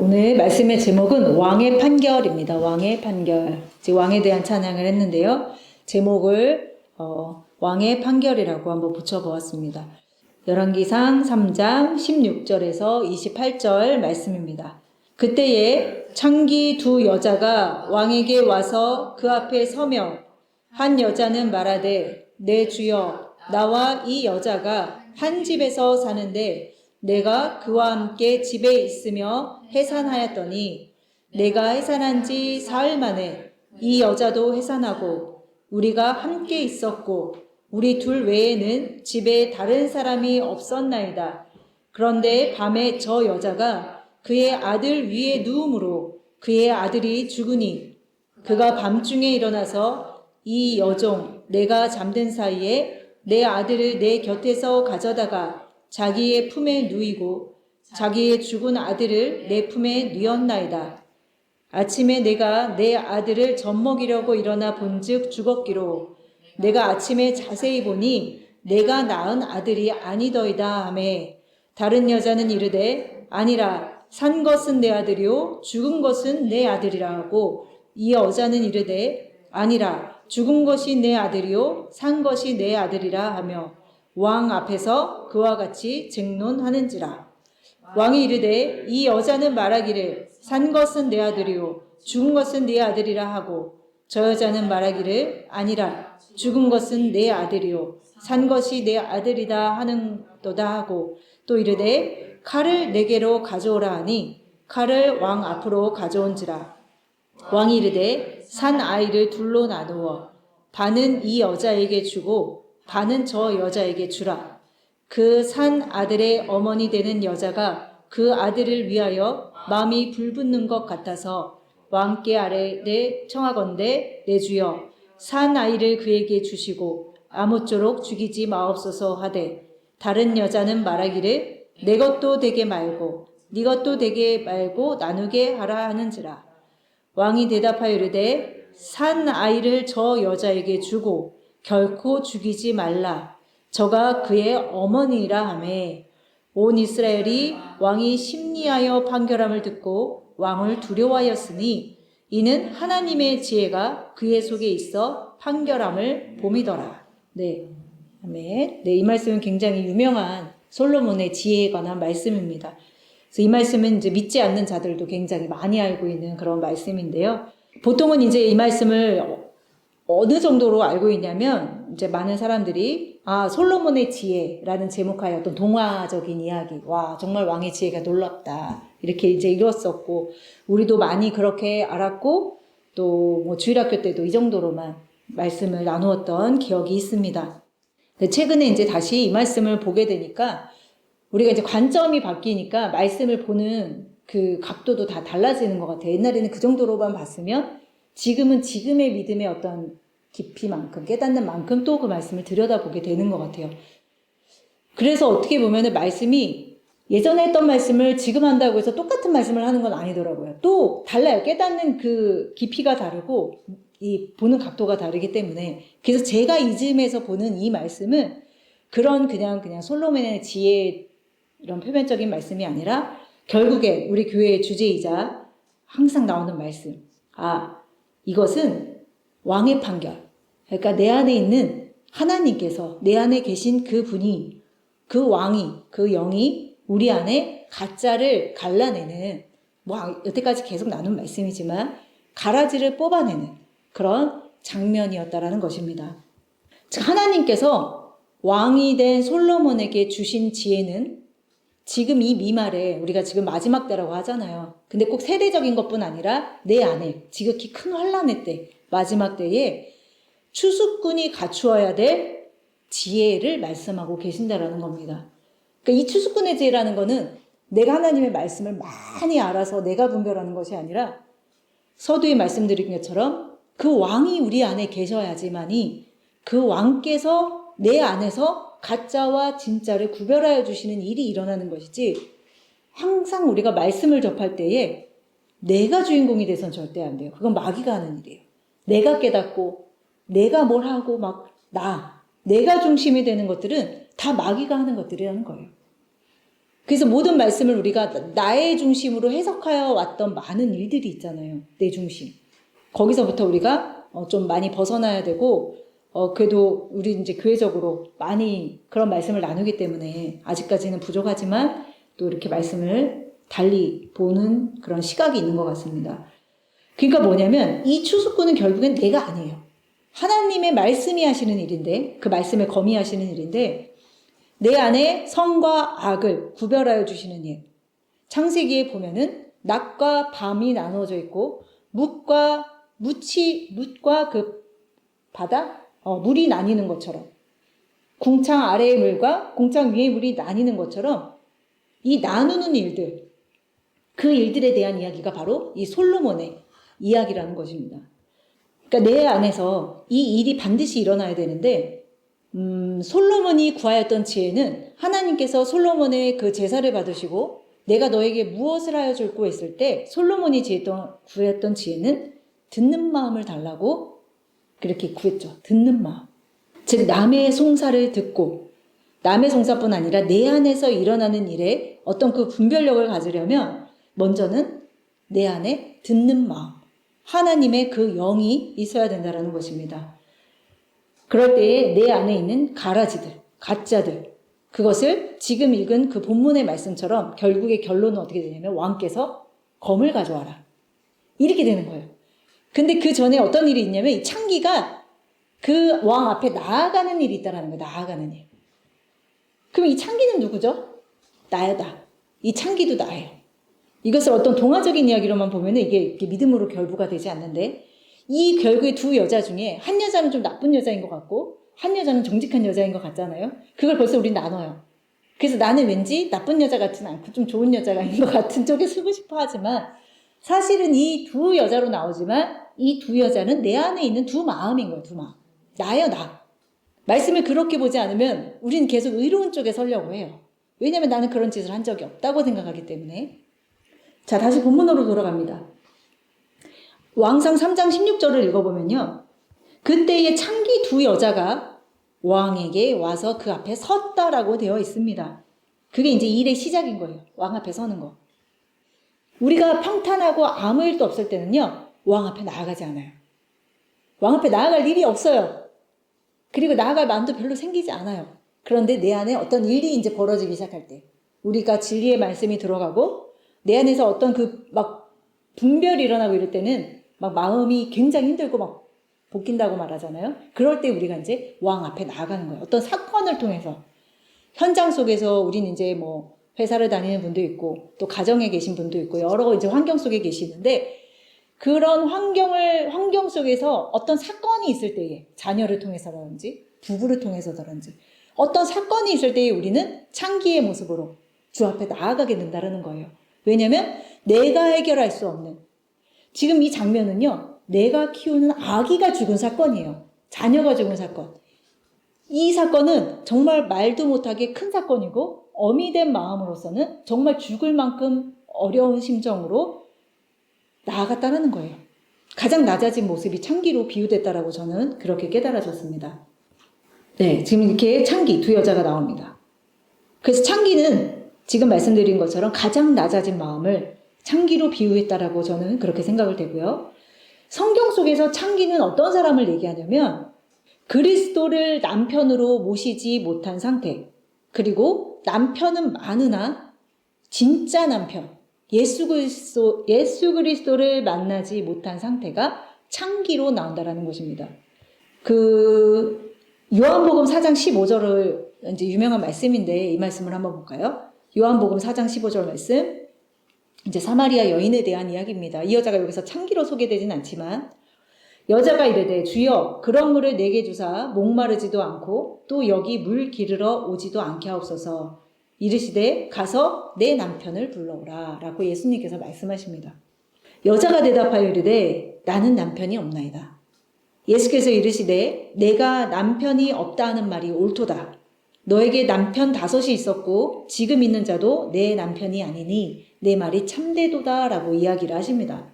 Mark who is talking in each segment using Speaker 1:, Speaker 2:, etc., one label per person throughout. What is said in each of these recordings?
Speaker 1: 오늘 말씀의 제목은 왕의 판결입니다. 왕의 판결. 지금 왕에 대한 찬양을 했는데요. 제목을 왕의 판결이라고 한번 붙여보았습니다. 열왕기상 3장 16절에서 28절 말씀입니다. 그때에 창기 두 여자가 왕에게 와서 그 앞에 서며 한 여자는 말하되 내 주여 나와 이 여자가 한 집에서 사는데 내가 그와 함께 집에 있으며 해산하였더니 내가 해산한 지 사흘 만에 이 여자도 해산하고 우리가 함께 있었고 우리 둘 외에는 집에 다른 사람이 없었나이다. 그런데 밤에 저 여자가 그의 아들 위에 누움으로 그의 아들이 죽으니 그가 밤중에 일어나서 이 여종 내가 잠든 사이에 내 아들을 내 곁에서 가져다가 자기의 품에 누이고 자기의 죽은 아들을 내 품에 누였나이다. 아침에 내가 내 아들을 젖먹이려고 일어나 본즉 죽었기로 내가 아침에 자세히 보니 내가 낳은 아들이 아니더이다 하매 다른 여자는 이르되 아니라 산 것은 내 아들이요 죽은 것은 내 아들이라 하고 이 여자는 이르되 아니라 죽은 것이 내 아들이요 산 것이 내 아들이라 하며 왕 앞에서 그와 같이 쟁론하는지라. 왕이 이르되 이 여자는 말하기를 산 것은 내 아들이요 죽은 것은 내 아들이라 하고 저 여자는 말하기를 아니라 죽은 것은 내 아들이요 산 것이 내 아들이다 하는도다 하고 또 이르되 칼을 내게로 가져오라 하니 칼을 왕 앞으로 가져온지라. 왕이 이르되 산 아이를 둘로 나누어 반은 이 여자에게 주고 반은 저 여자에게 주라. 그 산 아들의 어머니 되는 여자가 그 아들을 위하여 마음이 불붙는 것 같아서 왕께 아뢰되 청하건대 내 주여 산 아이를 그에게 주시고 아무쪼록 죽이지 마옵소서 하되 다른 여자는 말하기를 내 것도 되게 말고 네 것도 되게 말고 나누게 하라 하는지라. 왕이 대답하여 이르되 산 아이를 저 여자에게 주고 결코 죽이지 말라. 저가 그의 어머니라 하매 온 이스라엘이 왕이 심리하여 판결함을 듣고 왕을 두려워하였으니 이는 하나님의 지혜가 그의 속에 있어 판결함을 봄이더라. 네, 아멘. 네, 이 말씀은 굉장히 유명한 솔로몬의 지혜에 관한 말씀입니다. 그래서 이 말씀은 이제 믿지 않는 자들도 굉장히 많이 알고 있는 그런 말씀인데요. 보통은 이제 이 말씀을 어느 정도로 알고 있냐면 이제 많은 사람들이 솔로몬의 지혜라는 제목하에 어떤 동화적인 이야기, 와 정말 왕의 지혜가 놀랍다 이렇게 이제 읽었었고 우리도 많이 그렇게 알았고 또 뭐 주일학교 때도 이 정도로만 말씀을 나누었던 기억이 있습니다. 최근에 이제 다시 이 말씀을 보게 되니까 우리가 이제 관점이 바뀌니까 말씀을 보는 그 각도도 다 달라지는 것 같아요. 옛날에는 그 정도로만 봤으면 지금은 지금의 믿음의 어떤 깊이만큼 깨닫는 만큼 또 그 말씀을 들여다보게 되는 것 같아요. 그래서 어떻게 보면은 말씀이 예전에 했던 말씀을 지금 한다고 해서 똑같은 말씀을 하는 건 아니더라고요. 또 달라요. 깨닫는 그 깊이가 다르고 이 보는 각도가 다르기 때문에 그래서 제가 이즘에서 보는 이 말씀은 그런 그냥 솔로몬의 지혜 이런 표면적인 말씀이 아니라 결국에 우리 교회의 주제이자 항상 나오는 말씀. 이것은 왕의 판결. 그러니까 내 안에 있는 하나님께서 내 안에 계신 그 분이 그 왕이 그 영이 우리 안에 가짜를 갈라내는 여태까지 계속 나눈 말씀이지만 가라지를 뽑아내는 그런 장면이었다라는 것입니다. 즉 하나님께서 왕이 된 솔로몬에게 주신 지혜는 지금 이 미말에 우리가 지금 마지막 때라고 하잖아요. 근데 꼭 세대적인 것뿐 아니라 내 안에 지극히 큰 환란의 때 마지막 때에 추수꾼이 갖추어야 될 지혜를 말씀하고 계신다라는 겁니다. 그러니까 이 추수꾼의 지혜라는 거는 내가 하나님의 말씀을 많이 알아서 내가 분별하는 것이 아니라 서두에 말씀드린 것처럼 그 왕이 우리 안에 계셔야지만이 그 왕께서 내 안에서 가짜와 진짜를 구별하여 주시는 일이 일어나는 것이지 항상 우리가 말씀을 접할 때에 내가 주인공이 돼서는 절대 안 돼요. 그건 마귀가 하는 일이에요. 내가 깨닫고 내가 뭘 하고 내가 중심이 되는 것들은 다 마귀가 하는 것들이라는 거예요. 그래서 모든 말씀을 우리가 나의 중심으로 해석하여 왔던 많은 일들이 있잖아요. 내 중심. 거기서부터 우리가 좀 많이 벗어나야 되고, 그래도 우리 이제 교회적으로 많이 그런 말씀을 나누기 때문에 아직까지는 부족하지만 또 이렇게 말씀을 달리 보는 그런 시각이 있는 것 같습니다. 그러니까 뭐냐면 이 추수꾼은 결국엔 내가 아니에요. 하나님의 말씀이 하시는 일인데, 그 말씀에 거미하시는 일인데, 내 안에 선과 악을 구별하여 주시는 일. 창세기에 보면은 낮과 밤이 나누어져 있고 묻과 그 바다, 물이 나뉘는 것처럼, 궁창 아래의 물과 궁창 위의 물이 나뉘는 것처럼 이 나누는 일들, 그 일들에 대한 이야기가 바로 이 솔로몬의 이야기라는 것입니다. 그러니까 내 안에서 이 일이 반드시 일어나야 되는데, 솔로몬이 구하였던 지혜는 하나님께서 솔로몬의 그 제사를 받으시고 내가 너에게 무엇을 하여 줄고 했을 때 솔로몬이 구했던 지혜는 듣는 마음을 달라고 그렇게 구했죠. 듣는 마음. 즉 남의 송사를 듣고, 남의 송사뿐 아니라 내 안에서 일어나는 일에 어떤 그 분별력을 가지려면 먼저는 내 안에 듣는 마음, 하나님의 그 영이 있어야 된다는 것입니다. 그럴 때에 내 안에 있는 가라지들, 가짜들, 그것을 지금 읽은 그 본문의 말씀처럼 결국의 결론은 어떻게 되냐면 왕께서 검을 가져와라. 이렇게 되는 거예요. 근데 그 전에 어떤 일이 있냐면 이 창기가 그 왕 앞에 나아가는 일이 있다는 거예요. 나아가는 일. 그럼 이 창기는 누구죠? 나야다. 이 창기도 나예요. 이것을 어떤 동화적인 이야기로만 보면 이게 믿음으로 결부가 되지 않는데, 이 결국에 두 여자 중에 한 여자는 좀 나쁜 여자인 것 같고 한 여자는 정직한 여자인 것 같잖아요. 그걸 벌써 우린 나눠요. 그래서 나는 왠지 나쁜 여자 같진 않고 좀 좋은 여자인 것 같은 쪽에 쓰고 싶어 하지만 사실은 이 두 여자로 나오지만 이 두 여자는 내 안에 있는 두 마음인 거예요. 두 마음. 나요, 나. 말씀을 그렇게 보지 않으면 우리는 계속 의로운 쪽에 서려고 해요. 왜냐하면 나는 그런 짓을 한 적이 없다고 생각하기 때문에. 자, 다시 본문으로 돌아갑니다. 왕상 3장 16절을 읽어보면요. 그때의 창기 두 여자가 왕에게 와서 그 앞에 섰다라고 되어 있습니다. 그게 이제 일의 시작인 거예요. 왕 앞에 서는 거. 우리가 평탄하고 아무 일도 없을 때는요, 왕 앞에 나아가지 않아요. 왕 앞에 나아갈 일이 없어요. 그리고 나아갈 마음도 별로 생기지 않아요. 그런데 내 안에 어떤 일이 이제 벌어지기 시작할 때, 우리가 진리의 말씀이 들어가고 내 안에서 어떤 그 막 분별이 일어나고 이럴 때는 막 마음이 굉장히 힘들고 막 볶인다고 말하잖아요. 그럴 때 우리가 이제 왕 앞에 나아가는 거예요. 어떤 사건을 통해서. 현장 속에서 우리는 이제 뭐 회사를 다니는 분도 있고 또 가정에 계신 분도 있고 여러 이제 환경 속에 계시는데, 그런 환경 속에서 어떤 사건이 있을 때에, 자녀를 통해서라든지 부부를 통해서라든지 어떤 사건이 있을 때에 우리는 창기의 모습으로 주 앞에 나아가게 된다는 거예요. 왜냐하면 내가 해결할 수 없는, 지금 이 장면은요, 내가 키우는 아기가 죽은 사건이에요. 자녀가 죽은 사건. 이 사건은 정말 말도 못하게 큰 사건이고 어미 된 마음으로서는 정말 죽을 만큼 어려운 심정으로 나아갔다는 거예요. 가장 낮아진 모습이 창기로 비유됐다라고 저는 그렇게 깨달아졌습니다. 네, 지금 이렇게 창기 두 여자가 나옵니다. 그래서 창기는 지금 말씀드린 것처럼 가장 낮아진 마음을 창기로 비유했다라고 저는 그렇게 생각을 되고요. 성경 속에서 창기는 어떤 사람을 얘기하냐면 그리스도를 남편으로 모시지 못한 상태, 그리고 남편은 많으나 진짜 남편, 예수 그리스도를 만나지 못한 상태가 창기로 나온다라는 것입니다. 요한복음 4장 15절을 이제 유명한 말씀인데 이 말씀을 한번 볼까요? 요한복음 4장 15절 말씀. 이제 사마리아 여인에 대한 이야기입니다. 이 여자가 여기서 창기로 소개되진 않지만, 여자가 이르되 주여 그런 물을 내게 주사 목마르지도 않고 또 여기 물 기르러 오지도 않게 하옵소서. 이르시되 가서 내 남편을 불러오라 라고 예수님께서 말씀하십니다. 여자가 대답하여 이르되 나는 남편이 없나이다. 예수께서 이르시되 내가 남편이 없다 하는 말이 옳도다. 너에게 남편 5이 있었고 지금 있는 자도 내 남편이 아니니 내 말이 참되도다 라고 이야기를 하십니다.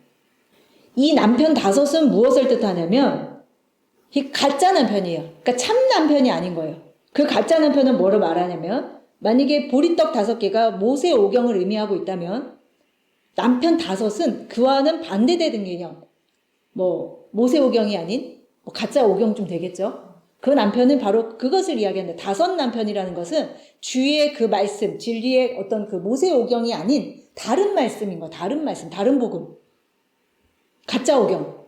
Speaker 1: 이 남편 5은 무엇을 뜻하냐면 이 가짜 남편이에요. 그러니까 참 남편이 아닌 거예요. 그 가짜 남편은 뭐를 말하냐면 만약에 보리떡 5개가 모세 오경을 의미하고 있다면 남편 5은 그와는 반대되는 개념, 뭐 모세 오경이 아닌 뭐 가짜 오경 좀 되겠죠. 그 남편은 바로 그것을 이야기한다. 5 남편이라는 것은 주의 그 말씀, 진리의 어떤 그 모세 오경이 아닌 다른 말씀인 거야. 다른 말씀, 다른 복음. 가짜 오경.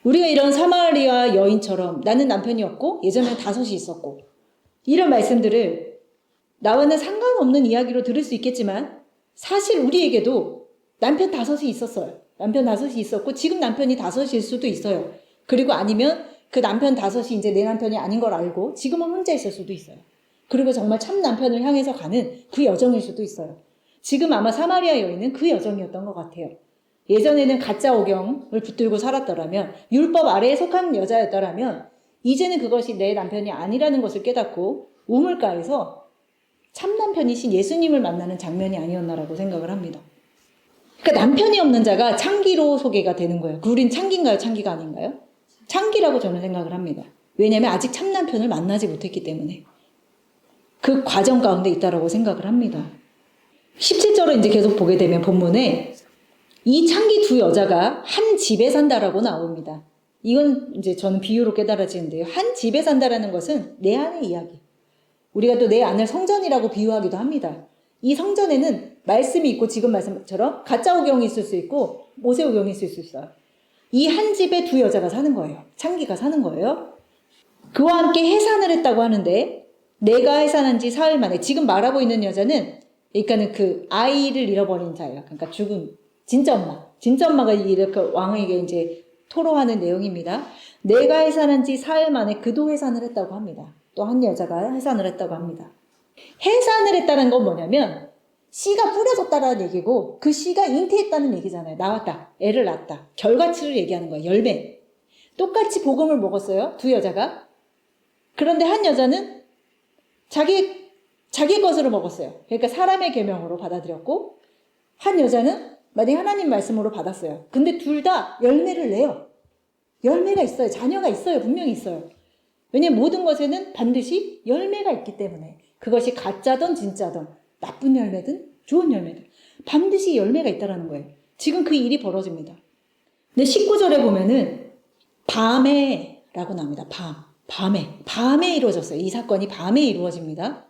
Speaker 1: 우리가 이런 사마리아 여인처럼 나는 남편이 없고 예전에는 5이 있었고 이런 말씀들을 나와는 상관없는 이야기로 들을 수 있겠지만 사실 우리에게도 남편 5이 있었어요. 남편 5이 있었고 지금 남편이 5일 수도 있어요. 그리고 아니면 그 남편 5이 이제 내 남편이 아닌 걸 알고 지금은 혼자 있을 수도 있어요. 그리고 정말 참 남편을 향해서 가는 그 여정일 수도 있어요. 지금 아마 사마리아 여인은 그 여정이었던 것 같아요. 예전에는 가짜 오경을 붙들고 살았더라면 율법 아래에 속한 여자였더라면 이제는 그것이 내 남편이 아니라는 것을 깨닫고 우물가에서 참 남편이신 예수님을 만나는 장면이 아니었나라고 생각을 합니다. 그러니까 남편이 없는 자가 창기로 소개가 되는 거예요. 우린 창기인가요? 창기가 아닌가요? 창기라고 저는 생각을 합니다. 왜냐하면 아직 참 남편을 만나지 못했기 때문에 그 과정 가운데 있다라고 생각을 합니다. 17절을 이제 계속 보게 되면 본문에 이 창기 2 여자가 한 집에 산다라고 나옵니다. 이건 이제 저는 비유로 깨달아지는데요. 한 집에 산다라는 것은 내 안의 이야기. 우리가 또 내 안을 성전이라고 비유하기도 합니다. 이 성전에는 말씀이 있고 지금 말씀처럼 가짜 오경이 있을 수 있고 모세 오경이 있을 수 있어요. 이 한 집에 2 여자가 사는 거예요. 창기가 사는 거예요. 그와 함께 해산을 했다고 하는데 내가 해산한 지 사흘 만에 지금 말하고 있는 여자는 그러니까는 그 아이를 잃어버린 자예요. 그러니까 죽은 진짜 엄마. 진짜 엄마가 이렇게 왕에게 이제 토로하는 내용입니다. 내가 해산한 지 사흘 만에 그도 해산을 했다고 합니다. 또 한 여자가 해산을 했다고 합니다. 해산을 했다는 건 뭐냐면 씨가 뿌려졌다라는 얘기고 그 씨가 잉태했다는 얘기잖아요. 나왔다. 애를 낳았다. 결과치를 얘기하는 거예요. 열매. 똑같이 복음을 먹었어요. 2 여자가. 그런데 한 여자는 자기 것으로 먹었어요. 그러니까 사람의 계명으로 받아들였고 한 여자는 만약에 하나님 말씀으로 받았어요. 근데 둘 다 열매를 내요. 열매가 있어요. 자녀가 있어요. 분명히 있어요. 왜냐하면 모든 것에는 반드시 열매가 있기 때문에 그것이 가짜든 진짜든 나쁜 열매든 좋은 열매든 반드시 열매가 있다는 거예요. 지금 그 일이 벌어집니다. 근데 19절에 보면은 밤에 라고 나옵니다. 밤에 이루어졌어요. 이 사건이 밤에 이루어집니다.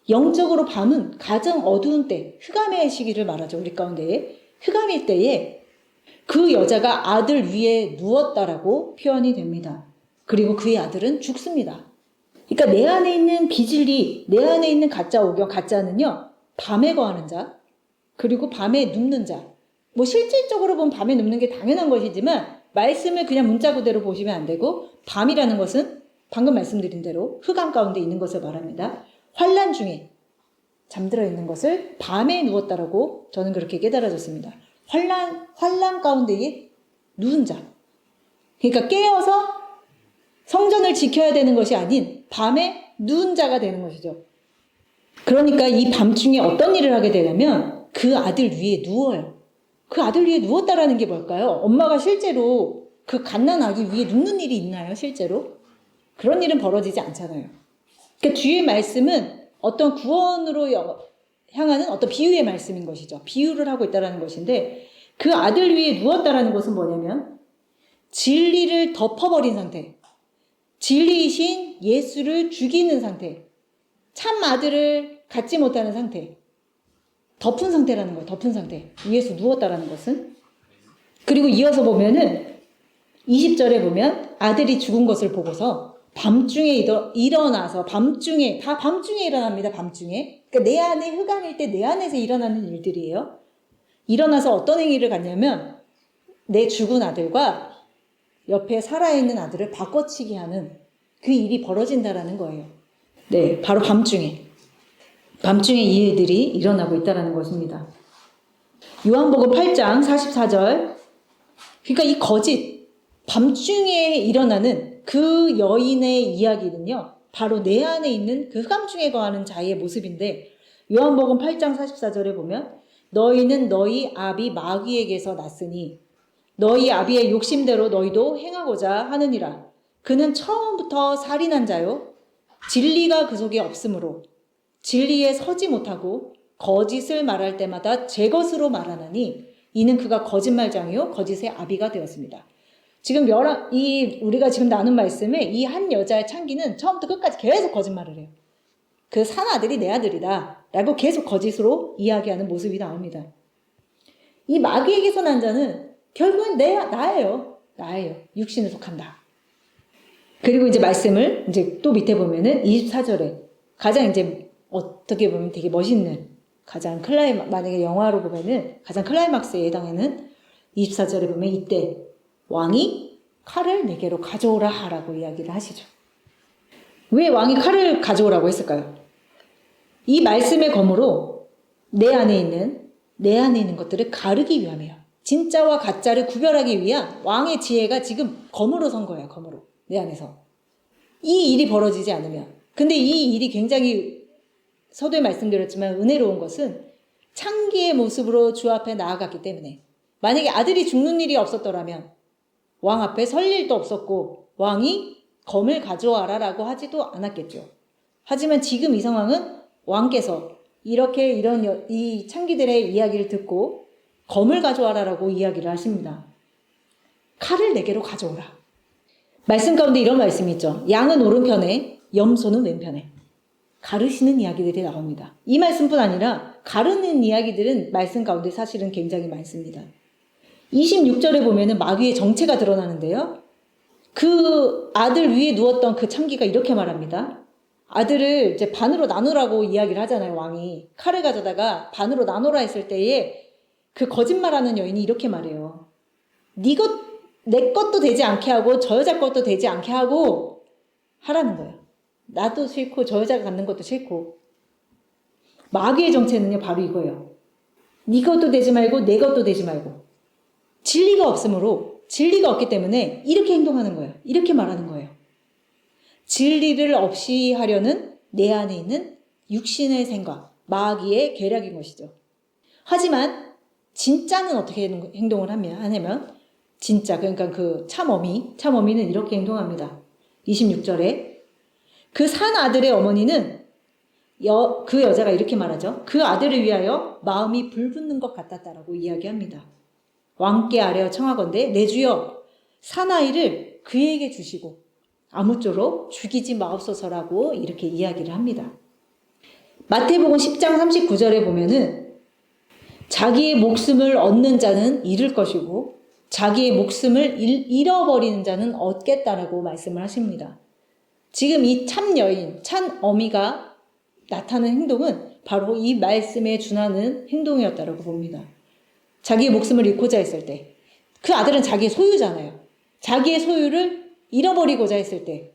Speaker 1: 영적으로 밤은 가장 어두운 때, 흑암의 시기를 말하죠. 우리 가운데에. 흑암일 때에 그 여자가 아들 위에 누웠다라고 표현이 됩니다. 그리고 그의 아들은 죽습니다. 그러니까 내 안에 있는 비진리, 내 안에 있는 가짜 오경, 가짜는요. 밤에 거하는 자, 그리고 밤에 눕는 자. 뭐 실질적으로 보면 밤에 눕는 게 당연한 것이지만 말씀을 그냥 문자 그대로 보시면 안 되고 밤이라는 것은 방금 말씀드린 대로 흑암 가운데 있는 것을 말합니다. 환난 중에 잠들어 있는 것을 밤에 누웠다라고 저는 그렇게 깨달아졌습니다. 환난 가운데에 누운 자. 그러니까 깨어서 성전을 지켜야 되는 것이 아닌 밤에 누운 자가 되는 것이죠. 그러니까 이 밤중에 어떤 일을 하게 되냐면 그 아들 위에 누워요. 그 아들 위에 누웠다라는 게 뭘까요? 엄마가 실제로 그 갓난 아기 위에 눕는 일이 있나요? 실제로? 그런 일은 벌어지지 않잖아요. 그러니까 뒤의 말씀은 어떤 구원으로 향하는 어떤 비유의 말씀인 것이죠. 비유를 하고 있다는 것인데 그 아들 위에 누웠다라는 것은 뭐냐면 진리를 덮어버린 상태. 진리이신 예수를 죽이는 상태. 참 아들을 갖지 못하는 상태. 덮은 상태라는 거예요. 덮은 상태. 위에서 누웠다라는 것은. 그리고 이어서 보면은 20절에 보면 아들이 죽은 것을 보고서 밤중에 일어나서 밤중에 다 밤중에 일어납니다. 밤중에. 그러니까 내 안에 흑암일 때 내 안에서 일어나는 일들이에요. 일어나서 어떤 행위를 갖냐면 내 죽은 아들과 옆에 살아있는 아들을 바꿔치기 하는 그 일이 벌어진다라는 거예요. 네, 바로 밤중에 이 일들이 일어나고 있다는 것입니다. 요한복음 8장 44절. 그러니까 이 거짓, 밤중에 일어나는 그 여인의 이야기는요. 바로 내 안에 있는 그 흑암 중에 거하는 자의 모습인데 요한복음 8장 44절에 보면 너희는 너희 아비 마귀에게서 났으니 너희 아비의 욕심대로 너희도 행하고자 하느니라. 그는 처음부터 살인한 자요. 진리가 그 속에 없으므로 진리에 서지 못하고 거짓을 말할 때마다 제 것으로 말하나니 이는 그가 거짓말장이요 거짓의 아비가 되었습니다. 지금 우리가 지금 나눈 말씀에 이 한 여자의 창기는 처음부터 끝까지 계속 거짓말을 해요. 그 산 아들이 내 아들이다 라고 계속 거짓으로 이야기하는 모습이 나옵니다. 이 마귀에게서 난 자는 결국은 나예요. 육신에 속한다. 그리고 이제 말씀을 이제 또 밑에 보면은 24절에 가장 이제 어떻게 보면 되게 멋있는 가장 만약에 영화로 보면은 가장 클라이막스에 해당하는 24절에 보면 이때 왕이 칼을 내게로 가져오라 라고 이야기를 하시죠. 왜 왕이 칼을 가져오라고 했을까요? 이 말씀의 검으로 내 안에 있는 것들을 가르기 위함이에요. 진짜와 가짜를 구별하기 위한 왕의 지혜가 지금 검으로 선 거예요. 검으로. 내 안에서. 이 일이 벌어지지 않으면. 근데 이 일이 굉장히 서두에 말씀드렸지만 은혜로운 것은 창기의 모습으로 주 앞에 나아갔기 때문에 만약에 아들이 죽는 일이 없었더라면 왕 앞에 설 일도 없었고 왕이 검을 가져와라 라고 하지도 않았겠죠. 하지만 지금 이 상황은 왕께서 이 창기들의 이야기를 듣고 검을 가져와라 라고 이야기를 하십니다. 칼을 내게로 가져오라. 말씀 가운데 이런 말씀이 있죠. 양은 오른편에 염소는 왼편에. 가르시는 이야기들이 나옵니다. 이 말씀뿐 아니라 가르는 이야기들은 말씀 가운데 사실은 굉장히 많습니다. 26절에 보면은 마귀의 정체가 드러나는데요. 그 아들 위에 누웠던 그 창기가 이렇게 말합니다. 아들을 이제 반으로 나누라고 이야기를 하잖아요, 왕이. 칼을 가져다가 반으로 나누라 했을 때에 그 거짓말하는 여인이 이렇게 말해요. 내 것도 되지 않게 하고 저 여자 것도 되지 않게 하고 하라는 거예요. 나도 싫고 저 여자가 갖는 것도 싫고. 마귀의 정체는요, 바로 이거예요. 네 것도 되지 말고 내 것도 되지 말고. 진리가 없기 때문에 이렇게 행동하는 거예요. 이렇게 말하는 거예요. 진리를 없이 하려는 내 안에 있는 육신의 생각, 마귀의 계략인 것이죠. 하지만 진짜는 어떻게 행동을 하냐면 진짜 그러니까 그 참어미는 이렇게 행동합니다. 26절에 그 산 아들의 어머니는 그 여자가 이렇게 말하죠. 그 아들을 위하여 마음이 불붙는 것 같았다라고 이야기합니다. 왕께 아뢰어 청하건대 내 주여 사나이를 그에게 주시고 아무쪼록 죽이지 마옵소서라고 이렇게 이야기를 합니다. 마태복음 10장 39절에 보면은 자기의 목숨을 얻는 자는 잃을 것이고 자기의 목숨을 잃어버리는 자는 얻겠다라고 말씀을 하십니다. 지금 이 참 어미가 나타낸 행동은 바로 이 말씀에 준하는 행동이었다라고 봅니다. 자기의 목숨을 잃고자 했을 때, 그 아들은 자기의 소유잖아요. 자기의 소유를 잃어버리고자 했을 때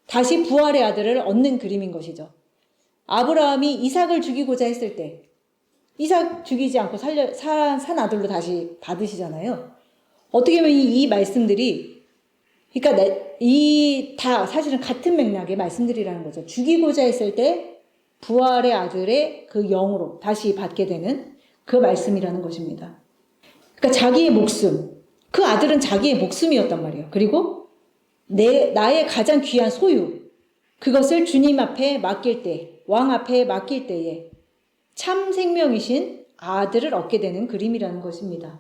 Speaker 1: 다시 부활의 아들을 얻는 그림인 것이죠. 아브라함이 이삭을 죽이고자 했을 때 이삭 죽이지 않고 산 아들로 다시 받으시잖아요. 어떻게 보면 이 말씀들이 그러니까 다 사실은 같은 맥락의 말씀들이라는 거죠. 죽이고자 했을 때 부활의 아들의 그 영으로 다시 받게 되는 그 말씀이라는 것입니다. 그러니까 자기의 목숨, 그 아들은 자기의 목숨이었단 말이에요. 그리고 나의 가장 귀한 소유, 그것을 주님 앞에 맡길 때, 왕 앞에 맡길 때에 참 생명이신 아들을 얻게 되는 그림이라는 것입니다.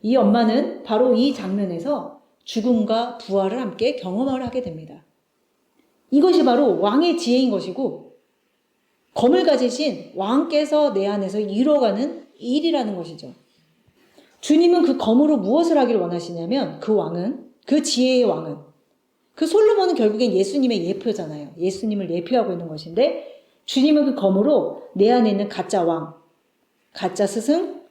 Speaker 1: 이 엄마는 바로 이 장면에서 죽음과 부활을 함께 경험을 하게 됩니다. 이것이 바로 왕의 지혜인 것이고 검을 가지신 왕께서 내 안에서 이루어가는 일이라는 것이죠. 주님은 그 검으로 무엇을 하기를 원하시냐면 그 지혜의 왕은 그 솔로몬은 결국엔 예수님의 예표잖아요. 예수님을 예표하고 있는 것인데 주님은 그 검으로 내 안에 있는 가짜 왕, 가짜 스승,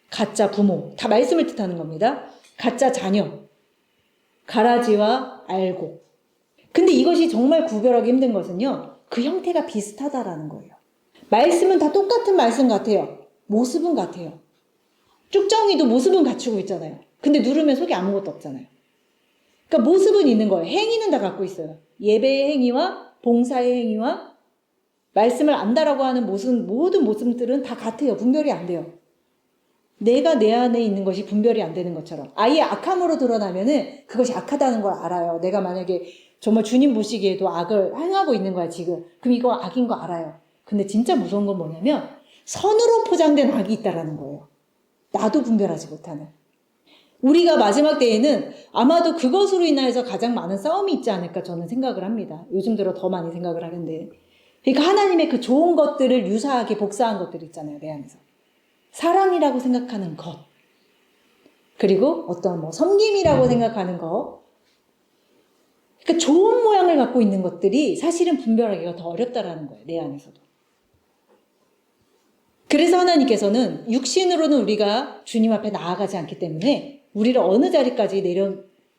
Speaker 1: 가짜 부모 다 말씀을 뜻하는 겁니다. 가짜 자녀, 가라지와 알곡. 근데 이것이 정말 구별하기 힘든 것은요. 그 형태가 비슷하다라는 거예요. 말씀은 다 똑같은 말씀 같아요. 모습은 같아요. 쭉정이도 모습은 갖추고 있잖아요. 근데 누르면 속에 아무것도 없잖아요. 그러니까 모습은 있는 거예요. 행위는 다 갖고 있어요. 예배의 행위와 봉사의 행위와 말씀을 안다라고 하는 모든 모습들은 다 같아요. 분별이 안 돼요. 내가 내 안에 있는 것이 분별이 안 되는 것처럼 아예 악함으로 드러나면은 그것이 악하다는 걸 알아요. 내가 만약에 정말 주님 보시기에도 악을 행하고 있는 거야 지금. 그럼 이거 악인 거 알아요. 근데 진짜 무서운 건 뭐냐면 선으로 포장된 악이 있다라는 거예요. 나도 분별하지 못하는. 우리가 마지막 때에는 아마도 그것으로 인하여서 가장 많은 싸움이 있지 않을까 저는 생각을 합니다. 요즘 들어 더 많이 생각을 하는데. 그러니까 하나님의 그 좋은 것들을 유사하게 복사한 것들 있잖아요. 내 안에서. 사랑이라고 생각하는 것. 그리고 어떤 뭐 섬김이라고 생각하는 것. 그러니까 좋은 모양을 갖고 있는 것들이 사실은 분별하기가 더 어렵다라는 거예요. 내 안에서도. 그래서 하나님께서는 육신으로는 우리가 주님 앞에 나아가지 않기 때문에 우리를 어느 자리까지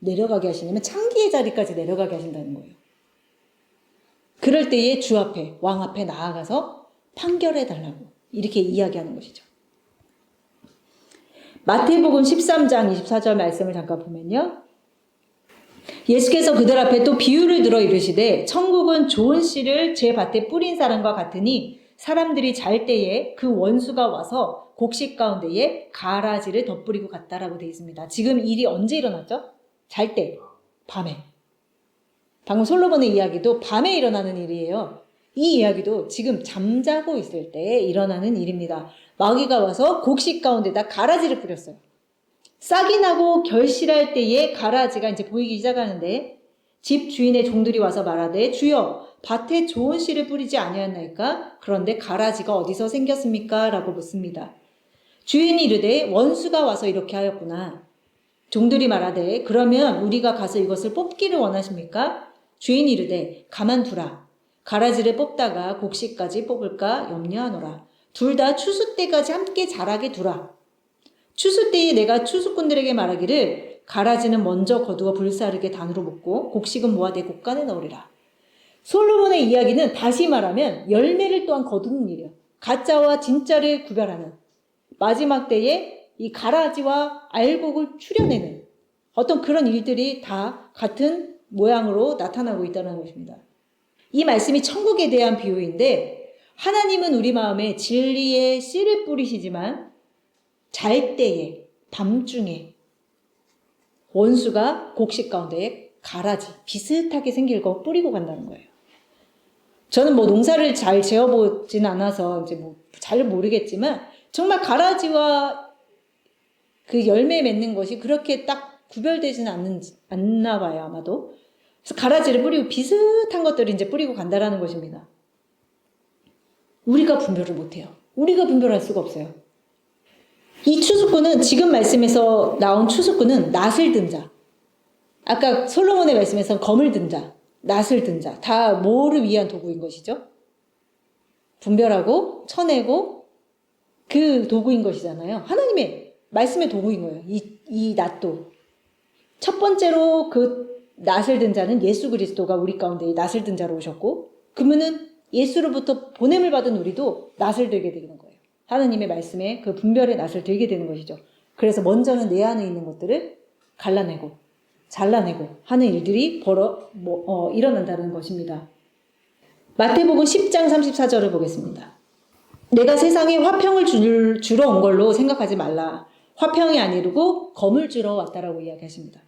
Speaker 1: 내려가게 하시냐면 창기의 자리까지 내려가게 하신다는 거예요. 그럴 때에 주 앞에, 왕 앞에 나아가서 판결해 달라고 이렇게 이야기하는 것이죠. 마태복음 13장 24절 말씀을 잠깐 보면요. 예수께서 그들 앞에 또 비유를 들어 이르시되 천국은 좋은 씨를 제 밭에 뿌린 사람과 같으니 사람들이 잘 때에 그 원수가 와서 곡식 가운데에 가라지를 덧뿌리고 갔다라고 되어 있습니다. 지금 일이 언제 일어났죠? 잘 때, 밤에. 방금 솔로몬의 이야기도 밤에 일어나는 일이에요. 이 이야기도 지금 잠자고 있을 때 일어나는 일입니다. 마귀가 와서 곡식 가운데다 가라지를 뿌렸어요. 싹이 나고 결실할 때에 가라지가 이제 보이기 시작하는데 집 주인의 종들이 와서 말하되 주여 밭에 좋은 씨를 뿌리지 아니하였나이까? 그런데 가라지가 어디서 생겼습니까? 라고 묻습니다. 주인이 이르되 원수가 와서 이렇게 하였구나. 종들이 말하되 그러면 우리가 가서 이것을 뽑기를 원하십니까? 주인이 이르되 가만두라. 가라지를 뽑다가 곡식까지 뽑을까 염려하노라. 둘 다 추수 때까지 함께 자라게 두라. 추수 때에 내가 추수꾼들에게 말하기를 가라지는 먼저 거두어 불사르게 단으로 볶고 곡식은 모아 내 곡간에 넣으리라. 솔로몬의 이야기는 다시 말하면 열매를 또한 거두는 일이에요. 가짜와 진짜를 구별하는 마지막 때에 이 가라지와 알곡을 추려내는 어떤 그런 일들이 다 같은 모양으로 나타나고 있다는 것입니다. 이 말씀이 천국에 대한 비유인데 하나님은 우리 마음에 진리의 씨를 뿌리시지만 잘 때에 밤중에 원수가 곡식 가운데에 가라지 비슷하게 생길 거 뿌리고 간다는 거예요. 저는 뭐 농사를 잘 지어보진 않아서 이제 뭐 잘 모르겠지만 정말 가라지와 그 열매 맺는 것이 그렇게 딱 구별되지는 않나 봐요, 아마도. 그래서 가라지를 뿌리고 비슷한 것들을 이제 뿌리고 간다라는 것입니다. 우리가 분별을 못해요. 우리가 분별할 수가 없어요. 이 추수꾼은 지금 말씀에서 나온 추수꾼은 낫을 든 자. 아까 솔로몬의 말씀에서 검을 든 자, 낫을 든 자. 다 뭐를 위한 도구인 것이죠? 분별하고 쳐내고 그 도구인 것이잖아요. 하나님의 말씀의 도구인 거예요. 이 낫도. 첫 번째로 그 낫을 든 자는 예수 그리스도가 우리 가운데 낫을 든 자로 오셨고 그러면은 예수로부터 보냄을 받은 우리도 낫을 들게 되는 거예요. 하나님의 말씀에 그 분별의 낫을 들게 되는 것이죠. 그래서 먼저는 내 안에 있는 것들을 갈라내고 잘라내고 하는 일들이 일어난다는 것입니다. 마태복음 10장 34절을 보겠습니다. 내가 세상에 화평을 주러 온 걸로 생각하지 말라. 화평이 아니르고 검을 주러 왔다라고 이야기하십니다.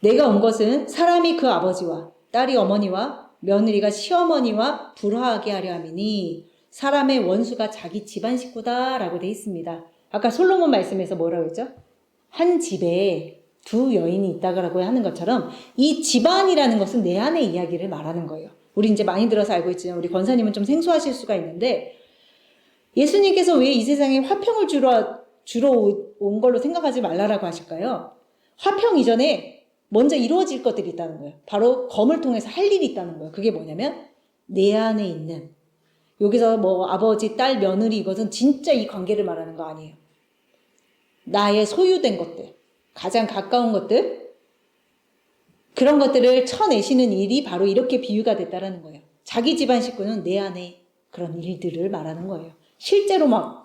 Speaker 1: 내가 온 것은 사람이 그 아버지와 딸이 어머니와 며느리가 시어머니와 불화하게 하려 함이니 사람의 원수가 자기 집안 식구다라고 되어 있습니다. 아까 솔로몬 말씀에서 뭐라고 했죠? 한 집에 두 여인이 있다고 하는 것처럼 이 집안이라는 것은 내 안의 이야기를 말하는 거예요. 우리 이제 많이 들어서 알고 있지만 우리 권사님은 좀 생소하실 수가 있는데 예수님께서 왜 이 세상에 화평을 주러 온 걸로 생각하지 말라라고 하실까요? 화평 이전에 먼저 이루어질 것들이 있다는 거예요. 바로 검을 통해서 할 일이 있다는 거예요. 그게 뭐냐면 내 안에 있는 여기서 뭐 아버지, 딸, 며느리 이것은 진짜 이 관계를 말하는 거 아니에요. 나의 소유된 것들, 가장 가까운 것들 그런 것들을 쳐내시는 일이 바로 이렇게 비유가 됐다라는 거예요. 자기 집안 식구는 내 안에 그런 일들을 말하는 거예요. 실제로 막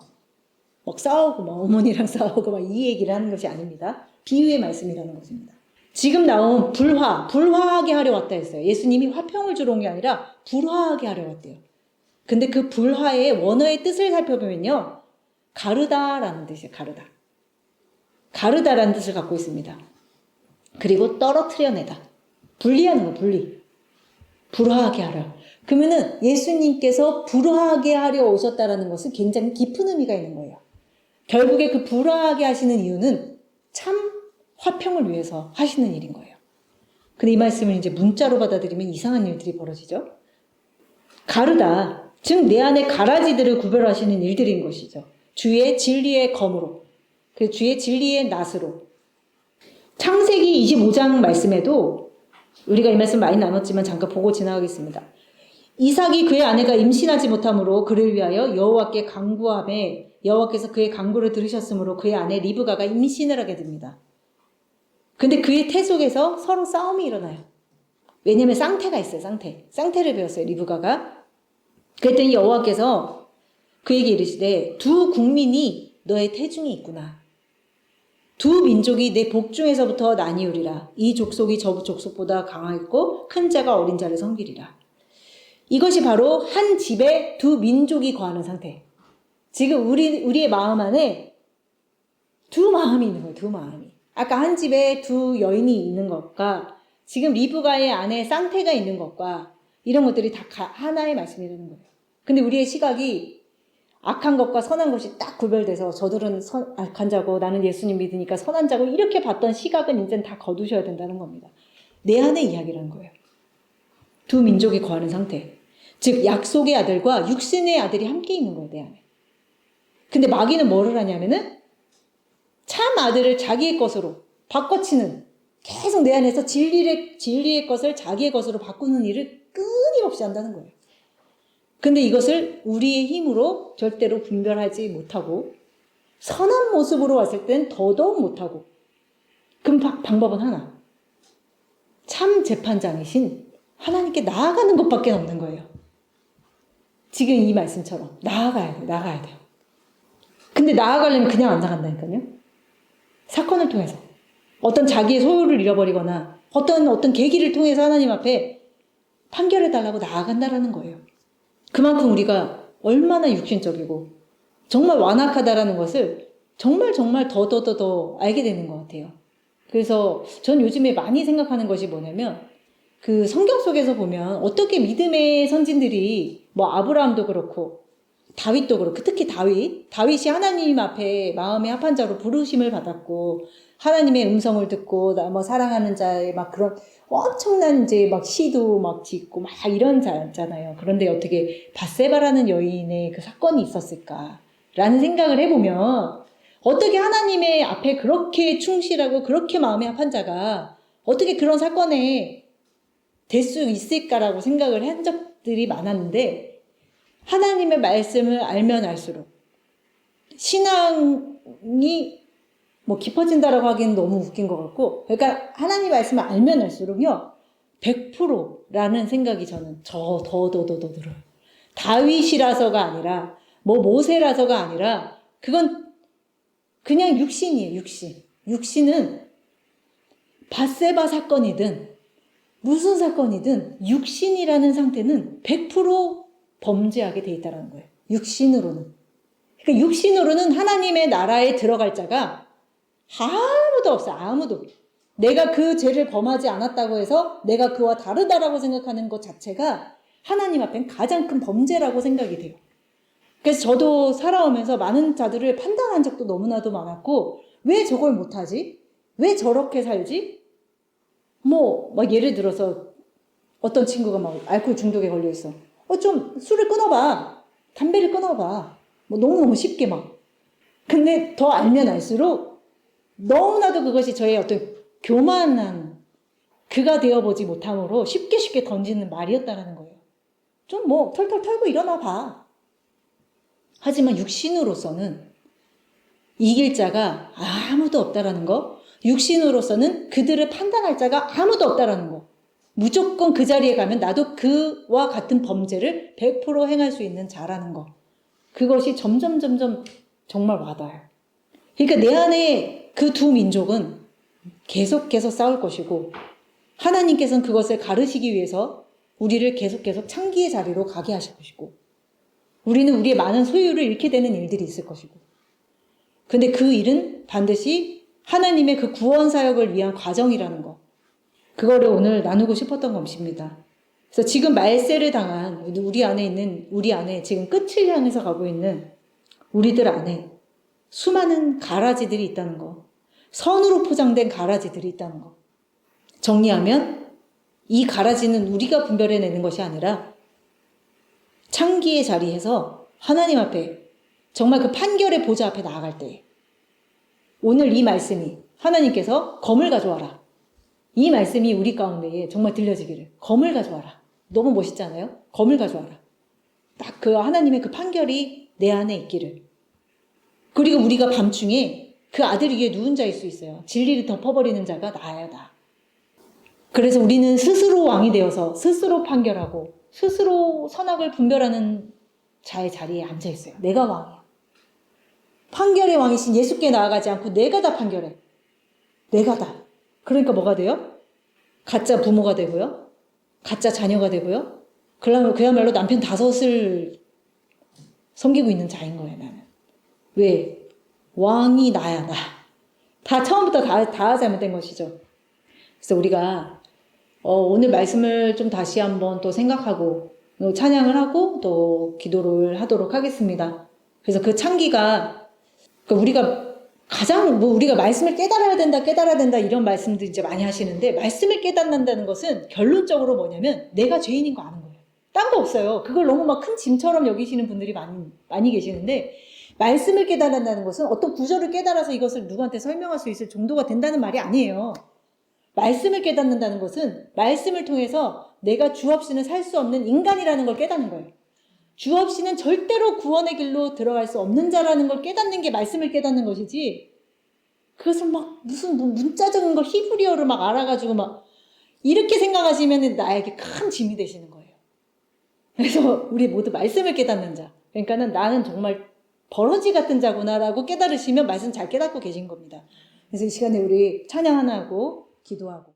Speaker 1: 싸우고 막 어머니랑 싸우고 막 이 얘기를 하는 것이 아닙니다. 비유의 말씀이라는 것입니다. 지금 나온 불화하게 하려 왔다 했어요. 예수님이 화평을 주러 온 게 아니라 불화하게 하려 왔대요. 근데 그 불화의 원어의 뜻을 살펴보면요. 가르다라는 뜻이에요. 가르다. 가르다라는 뜻을 갖고 있습니다. 그리고 떨어뜨려내다. 분리하는 거, 분리. 불화하게 하려. 그러면은 예수님께서 불화하게 하려 오셨다라는 것은 굉장히 깊은 의미가 있는 거예요. 결국에 그 불화하게 하시는 이유는 참 화평을 위해서 하시는 일인 거예요. 근데 이 말씀을 이제 문자로 받아들이면 이상한 일들이 벌어지죠. 가르다, 즉 내 안에 가라지들을 구별하시는 일들인 것이죠. 주의 진리의 검으로, 그 주의 진리의 낫으로. 창세기 25장 말씀에도 우리가 이 말씀 많이 나눴지만 잠깐 보고 지나가겠습니다. 이삭이 그의 아내가 임신하지 못함으로 그를 위하여 여호와께 간구하매 여호와께서 그의 간구를 들으셨으므로 그의 아내 리브가가 임신을 하게 됩니다. 근데 그의 태 속에서 서로 싸움이 일어나요. 왜냐면 쌍태가 있어요. 쌍태를 배웠어요. 리브가가. 그랬더니 여호와께서 그에게 이르시되 두 국민이 너의 태중에 있구나. 두 민족이 내 복중에서부터 나뉘우리라. 이 족속이 저 족속보다 강하고 큰 자가 어린 자를 섬기리라. 이것이 바로 한 집에 두 민족이 거하는 상태. 지금 우리의 마음 안에 두 마음이 있는 거예요. 두 마음이. 아까 한 집에 두 여인이 있는 것과 지금 리브가의 안에 쌍태가 있는 것과 이런 것들이 다 하나의 말씀이라는 거예요. 근데 우리의 시각이 악한 것과 선한 것이 딱 구별돼서 저들은 악한 자고 나는 예수님 믿으니까 선한 자고 이렇게 봤던 시각은 이제는 다 거두셔야 된다는 겁니다. 내 안의 이야기라는 거예요. 두 민족이 거하는 상태. 즉 약속의 아들과 육신의 아들이 함께 있는 거예요. 내 안에. 근데 마귀는 뭐를 하냐면은 참 아들을 자기의 것으로 바꿔치는, 계속 내 안에서 진리의 것을 자기의 것으로 바꾸는 일을 끊임없이 한다는 거예요. 근데 이것을 우리의 힘으로 절대로 분별하지 못하고 선한 모습으로 왔을 땐 더더욱 못하고, 그럼 방법은 하나. 참 재판장이신 하나님께 나아가는 것밖에 없는 거예요. 지금 이 말씀처럼 나아가야 돼요. 근데 나아가려면 그냥 안 나간다니까요. 사건을 통해서 어떤 자기의 소유를 잃어버리거나 어떤 계기를 통해서 하나님 앞에 판결해달라고 나아간다라는 거예요. 그만큼 우리가 얼마나 육신적이고 정말 완악하다라는 것을 정말 더 알게 되는 것 같아요. 그래서 전 요즘에 많이 생각하는 것이 뭐냐면, 그 성경 속에서 보면 어떻게 믿음의 선진들이 뭐 아브라함도 그렇고 다윗도 그렇고, 특히 다윗이 하나님 앞에 마음의 합한 자로 부르심을 받았고 하나님의 음성을 듣고 뭐 사랑하는 자의 막 그런 엄청난 이제 막 시도 막 짓고 막 이런 자잖아요. 그런데 어떻게 밧세바라는 여인의 그 사건이 있었을까라는 생각을 해보면, 어떻게 하나님의 앞에 그렇게 충실하고 그렇게 마음에 합한 자가 어떻게 그런 사건에 될 수 있을까라고 생각을 한 적들이 많았는데, 하나님의 말씀을 알면 알수록 신앙이 뭐 깊어진다라고 하기는 너무 웃긴 것 같고, 그러니까 하나님 말씀을 알면 알수록요 100%라는 생각이 저는 더 들어요. 다윗이라서가 아니라 뭐 모세라서가 아니라 그건 그냥 육신이에요. 육신은 밧세바 사건이든 무슨 사건이든 육신이라는 상태는 100% 범죄하게 돼 있다는 거예요. 육신으로는. 그러니까 육신으로는 하나님의 나라에 들어갈 자가 아무도 없어. 아무도. 내가 그 죄를 범하지 않았다고 해서 내가 그와 다르다라고 생각하는 것 자체가 하나님 앞엔 가장 큰 범죄라고 생각이 돼요. 그래서 저도 살아오면서 많은 자들을 판단한 적도 너무나도 많았고, 왜 저걸 못하지? 왜 저렇게 살지? 뭐 막 예를 들어서 어떤 친구가 막 알코올 중독에 걸려 있어. 좀 술을 끊어봐. 담배를 끊어봐. 뭐 너무너무 쉽게 막. 근데 더 알면 알수록 너무나도 그것이 저의 어떤 교만한 그가 되어보지 못함으로 쉽게 던지는 말이었다라는 거예요. 좀 뭐 털털 털고 일어나 봐. 하지만 육신으로서는 이길 자가 아무도 없다라는 거, 육신으로서는 그들을 판단할 자가 아무도 없다라는 거, 무조건 그 자리에 가면 나도 그와 같은 범죄를 100% 행할 수 있는 자라는 거, 그것이 점점 정말 와닿아요. 그러니까 내 안에 그 두 민족은 계속 싸울 것이고, 하나님께서는 그것을 가르시기 위해서 우리를 계속 창기의 자리로 가게 하실 것이고, 우리는 우리의 많은 소유를 잃게 되는 일들이 있을 것이고, 근데 그 일은 반드시 하나님의 그 구원 사역을 위한 과정이라는 거, 그거를 오늘 나누고 싶었던 것입니다. 그래서 지금 말세를 당한 우리 안에 지금 끝을 향해서 가고 있는 우리들 안에 수많은 가라지들이 있다는 거. 선으로 포장된 가라지들이 있다는 거. 정리하면 이 가라지는 우리가 분별해내는 것이 아니라 창기의 자리에서 하나님 앞에 정말 그 판결의 보좌 앞에 나아갈 때 오늘 이 말씀이 하나님께서 검을 가져와라. 이 말씀이 우리 가운데에 정말 들려지기를. 검을 가져와라. 너무 멋있잖아요? 검을 가져와라. 딱 그 하나님의 그 판결이 내 안에 있기를. 그리고 우리가 밤중에 그 아들 위에 누운 자일 수 있어요. 진리를 덮어버리는 자가 나야, 나. 그래서 우리는 스스로 왕이 되어서 스스로 판결하고 스스로 선악을 분별하는 자의 자리에 앉아 있어요. 내가 왕이야. 판결의 왕이신 예수께 나아가지 않고 내가 다 판결해. 내가 다. 그러니까 뭐가 돼요? 가짜 부모가 되고요. 가짜 자녀가 되고요. 그야말로 남편 5을 섬기고 있는 자인 거예요, 나는. 왜? 왕이 나야, 나. 다 처음부터 다 잘못된 것이죠. 그래서 우리가 오늘 말씀을 좀 다시 한번 또 생각하고 찬양을 하고 또 기도를 하도록 하겠습니다. 그래서 그 창기가 우리가 우리가 말씀을 깨달아야 된다 이런 말씀도 이제 많이 하시는데 말씀을 깨닫는다는 것은 결론적으로 뭐냐면 내가 죄인인 거 아는 거예요. 딴 거 없어요. 그걸 너무 막 큰 짐처럼 여기시는 분들이 많이 계시는데 말씀을 깨달는다는 것은 어떤 구절을 깨달아서 이것을 누구한테 설명할 수 있을 정도가 된다는 말이 아니에요. 말씀을 깨닫는다는 것은 말씀을 통해서 내가 주 없이는 살 수 없는 인간이라는 걸 깨닫는 거예요. 주 없이는 절대로 구원의 길로 들어갈 수 없는 자라는 걸 깨닫는 게 말씀을 깨닫는 것이지 그것을 막 무슨 문자적인 걸 히브리어를 막 알아가지고 막 이렇게 생각하시면 나에게 큰 짐이 되시는 거예요. 그래서 우리 모두 말씀을 깨닫는 자. 그러니까는 나는 정말 버러지 같은 자구나라고 깨달으시면 말씀 잘 깨닫고 계신 겁니다. 그래서 이 시간에 우리 찬양 하나 하고 기도하고